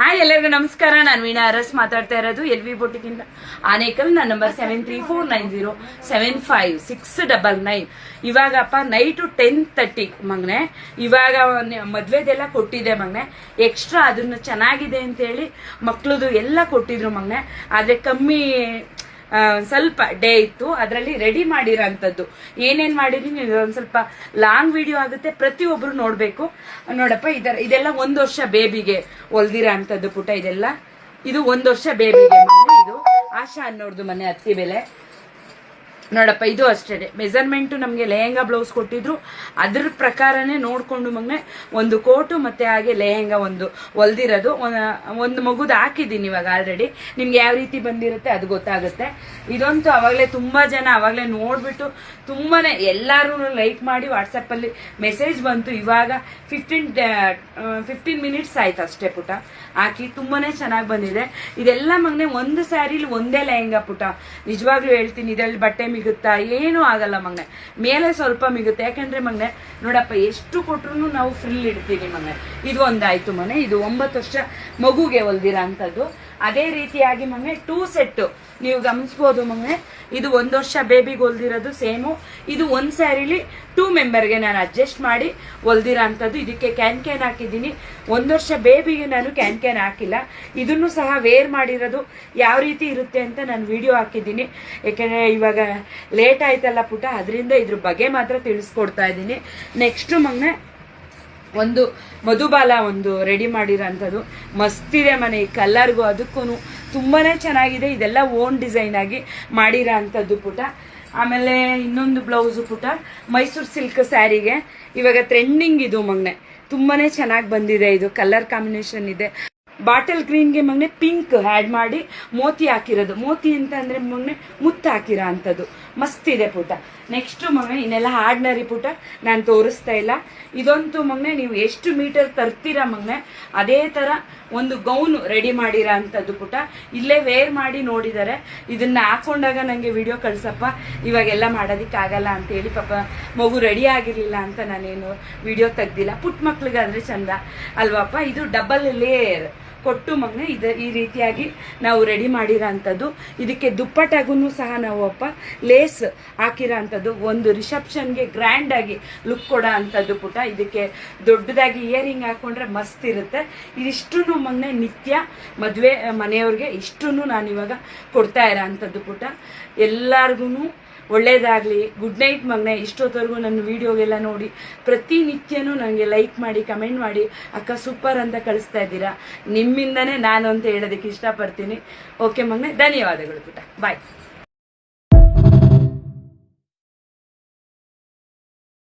Hi ಎಲ್ಲರಿಗೂ ನಮಸ್ಕಾರ. ನಾನು ವೀಣಾ ಅರಸ್ ಮಾತಾಡ್ತಾ ಇರೋದು ಎಲ್ ವಿ ಬೊಟಿಕಿಂದ ಆನೇಕಲ್. ನನ್ನ ನಂಬರ್ 7349075699. ಇವಾಗಪ್ಪ ನೈಟು 10:30 ಮಗನೆ. ಇವಾಗ ಮದ್ವೆದೆಲ್ಲ ಕೊಟ್ಟಿದ್ದೆ ಮಗನೆ. ಎಕ್ಸ್ಟ್ರಾ ಅದನ್ನ ಚೆನ್ನಾಗಿದೆ ಅಂತ ಹೇಳಿ ಮಕ್ಳದು ಎಲ್ಲ ಕೊಟ್ಟಿದ್ರು ಮಗನೆ. ಆದ್ರೆ ಕಮ್ಮಿ ಸ್ವಲ್ಪ ಡೇ ಇತ್ತು, ಅದರಲ್ಲಿ ರೆಡಿ ಮಾಡಿರೋಂಥದ್ದು. ಏನೇನ್ ಮಾಡಿದೀನಿ ಒಂದ್ ಸ್ವಲ್ಪ ಲಾಂಗ್ ವಿಡಿಯೋ ಆಗುತ್ತೆ, ಪ್ರತಿಯೊಬ್ರು ನೋಡ್ಬೇಕು. ನೋಡಪ್ಪ ಇದೆಲ್ಲ 1 ವರ್ಷ ಬೇಬಿಗೆ ಹೊಲ್ದಿರೋ ಅಂತದ್ದು ಪುಟ. ಇದೆಲ್ಲ ಇದು 1 ವರ್ಷ ಬೇಬಿಗೆ ಮನೆ. ಇದು ಆಶಾ ಅನ್ನೋರ್ದು ಮನೆ ಅತ್ತಿ ಬೆಲೆ. ನೋಡಪ್ಪ ಇದು ಅಷ್ಟೇ ಮೆಜರ್ಮೆಂಟ್. ನಮ್ಗೆ ಲೆಹಂಗಾ ಬ್ಲೌಸ್ ಕೊಟ್ಟಿದ್ರು, ಅದ್ರ ಪ್ರಕಾರನೇ ನೋಡ್ಕೊಂಡು ಮಗನೆ ಒಂದು ಕೋಟು ಮತ್ತೆ ಹಾಗೆ ಲೆಹಂಗಾ ಒಂದು ಹೊಲ್ದಿರೋದು. ಒಂದು ಮಗುದು ಹಾಕಿದ್ದೀನಿ ಇವಾಗ ಆಲ್ರೆಡಿ. ನಿಮ್ಗೆ ಯಾವ ರೀತಿ ಬಂದಿರುತ್ತೆ ಅದು ಗೊತ್ತಾಗುತ್ತೆ. ಇದಂತೂ ಅವಾಗಲೇ ತುಂಬಾ ಜನ ಅವಾಗಲೇ ನೋಡ್ಬಿಟ್ಟು ತುಂಬಾನೇ ಎಲ್ಲಾರು ಲೈಕ್ ಮಾಡಿ ವಾಟ್ಸಪ್ ಅಲ್ಲಿ ಮೆಸೇಜ್ ಬಂತು. ಇವಾಗ 15 ಮಿನಿಟ್ಸ್ ಆಯ್ತು ಅಷ್ಟೇ ಪುಟ ಹಾಕಿ. ತುಂಬಾನೇ ಚೆನ್ನಾಗಿ ಬಂದಿದೆ. ಇದೆಲ್ಲ ಮಗನೆ ಒಂದು ಸ್ಯಾರಿಲಿ ಒಂದೇ ಲೆಹಂಗಾ ಪುಟ. ನಿಜವಾಗ್ಲೂ ಹೇಳ್ತೀನಿ, ಇದರಲ್ಲಿ ಬಟ್ಟೆ ಮಿಗುತ್ತಾ ಏನೂ ಆಗಲ್ಲ ಮಗನೆ. ಮೇಲೆ ಸ್ವಲ್ಪ ಮಿಗುತ್ತೆ, ಯಾಕಂದ್ರೆ ಮಗನೆ ನೋಡಪ್ಪ ಎಷ್ಟು ಕೊಟ್ರು ನಾವು ಫ್ರಿಲ್ ಇಡ್ತೀವಿ ಮಗನೆ. ಇದು ಒಂದಾಯ್ತು ಮನೆ. ಇದು 9 ವರ್ಷ ಮಗುಗೆ ಹೊಲ್ದಿರ ಅಂತದ್ದು. ಅದೇ ರೀತಿಯಾಗಿ ಮಗನೆ 2 ಸೆಟ್ ನೀವು ಗಮನಿಸಬಹುದು ಮಗನೆ. ಇದು 1 ವರ್ಷ ಬೇಬಿಗೆ ಹೊಲ್ದಿರೋದು ಸೇಮು. ಇದು ಒಂದ್ ಸ್ಯಾರಿಲಿ 2 ಮೆಂಬರ್ಗೆ ನಾನು ಅಡ್ಜಸ್ಟ್ ಮಾಡಿ ಹೊಲ್ದಿರೋ ಅಂತದ್ದು. ಇದಕ್ಕೆ ಕ್ಯಾನ್ ಹಾಕಿದ್ದೀನಿ. 1 ವರ್ಷ ಬೇಬಿಗೆ ನಾನು ಕ್ಯಾನ್ ಹಾಕಿಲ್ಲ. ಇದನ್ನು ಸಹ ವೇರ್ ಮಾಡಿರೋದು ಯಾವ ರೀತಿ ಇರುತ್ತೆ ಅಂತ ನಾನು ವಿಡಿಯೋ ಹಾಕಿದ್ದೀನಿ. ಯಾಕಂದ್ರೆ ಇವಾಗ ಲೇಟ್ ಆಯ್ತಲ್ಲ ಪುಟ, ಅದರಿಂದ ಇದ್ರ ಬಗ್ಗೆ ಮಾತ್ರ ತಿಳಿಸ್ಕೊಡ್ತಾ ಇದ್ದೀನಿ. ನೆಕ್ಸ್ಟ್ ಮಗನೆ ಒಂದು ಮಧುಬಾಲ ಒಂದು ರೆಡಿ ಮಾಡಿರೋಂಥದ್ದು ಮಸ್ತಿದೆ ಮನೆ. ಈ ಕಲರ್ಗೂ ಅದಕ್ಕೂ ತುಂಬಾನೇ ಚೆನ್ನಾಗಿದೆ. ಇದೆಲ್ಲ ಓನ್ ಡಿಸೈನ್ ಆಗಿ ಮಾಡಿರೋ ಅಂಥದ್ದು ಪುಟ. ಆಮೇಲೆ ಇನ್ನೊಂದು ಬ್ಲೌಸು ಪುಟ ಮೈಸೂರು ಸಿಲ್ಕ್ ಸ್ಯಾರಿಗೆ ಇವಾಗ ಟ್ರೆಂಡಿಂಗ್ ಇದು ಮಗ್ನೆ. ತುಂಬಾನೇ ಚೆನ್ನಾಗಿ ಬಂದಿದೆ. ಇದು ಕಲರ್ ಕಾಂಬಿನೇಷನ್ ಇದೆ. ಬಾಟಲ್ ಗ್ರೀನ್ಗೆ ಮಗನೆ ಪಿಂಕ್ ಆ್ಯಡ್ ಮಾಡಿ ಮೋತಿ ಹಾಕಿರೋದು. ಮೋತಿ ಅಂತ ಅಂದ್ರೆ ಮಗನೆ ಮುತ್ತು ಹಾಕಿರೋ ಅಂಥದ್ದು ಮಸ್ತ್ ಇದೆ ಪುಟ. ನೆಕ್ಸ್ಟ್ ಮಗನೆ ಇನ್ನೆಲ್ಲ ಆರ್ಡಿನರಿ ಪುಟ, ನಾನು ತೋರಿಸ್ತಾ ಇಲ್ಲ. ಇದಂತೂ ಮಗನೆ ನೀವು ಎಷ್ಟು ಮೀಟರ್ ತರ್ತೀರಾ ಮಗನೆ ಅದೇ ತರ ಒಂದು ಗೌನ್ ರೆಡಿ ಮಾಡಿರೋ ಅಂಥದ್ದು ಪುಟ. ಇಲ್ಲೇ ವೇರ್ ಮಾಡಿ ನೋಡಿದ್ದಾರೆ. ಇದನ್ನ ಹಾಕೊಂಡಾಗ ನಂಗೆ ವಿಡಿಯೋ ಕಳ್ಸಪ್ಪ, ಇವಾಗೆಲ್ಲ ಮಾಡೋದಿಕ್ಕಾಗಲ್ಲ ಅಂತ ಹೇಳಿ ಪಾಪ ಮಗು ರೆಡಿ ಆಗಿರ್ಲಿಲ್ಲ ಅಂತ ನಾನೇನು ವಿಡಿಯೋ ತೆಗ್ದಿಲ್ಲ. ಪುಟ್ಟ ಮಕ್ಳಿಗಾದ್ರೆ ಚಂದ ಅಲ್ವಪ್ಪ. ಇದು ಡಬಲ್ ಲೇಯರ್ ಕೊಟ್ಟು ಮಗನೆ ಈ ರೀತಿಯಾಗಿ ನಾವು ರೆಡಿ ಮಾಡಿರೋ ಅಂಥದ್ದು. ಇದಕ್ಕೆ ದುಪ್ಪಟ್ಟಾಗೂ ಸಹ ನಾವು ಅಪ್ಪ ಲೇಸ್ ಹಾಕಿರೋ ಅಂಥದ್ದು. ಒಂದು ರಿಸೆಪ್ಷನ್ಗೆ ಗ್ರ್ಯಾಂಡ್ ಆಗಿ ಲುಕ್ ಕೊಡೋ ಅಂಥದ್ದು ಪುಟ. ಇದಕ್ಕೆ ದೊಡ್ಡದಾಗಿ ಇಯರಿಂಗ್ ಹಾಕೊಂಡ್ರೆ ಮಸ್ತ್ ಇರುತ್ತೆ. ಇದಿಷ್ಟು ಮಗನೆ ನಿತ್ಯ ಮದುವೆ ಮನೆಯವ್ರಿಗೆ ಇಷ್ಟು ನಾನು ಇವಾಗ ಕೊಡ್ತಾ ಇರೋ ಅಂಥದ್ದು ಪುಟ. ಎಲ್ಲಾರ್ಗು ಒಳ್ಳೇದಾಗ್ಲಿ. ಗುಡ್ ನೈಟ್ ಮಗನೆ. ಇಷ್ಟೊತ್ತವರೆಗೂ ನನ್ನ ವಿಡಿಯೋಗೆಲ್ಲ ನೋಡಿ ಪ್ರತಿನಿತ್ಯನೂ ನನಗೆ ಲೈಕ್ ಮಾಡಿ ಕಮೆಂಟ್ ಮಾಡಿ ಅಕ್ಕ ಸೂಪರ್ ಅಂತ ಕಳಿಸ್ತಾ ಇದ್ದೀರಾ. ನಿಮ್ಮಿಂದನೇ ನಾನು ಅಂತ ಹೇಳೋದಕ್ಕೆ ಇಷ್ಟಪಡ್ತೀನಿ. ಓಕೆ ಮಗನೆ, ಧನ್ಯವಾದಗಳು ಪುಟ. ಬಾಯ್.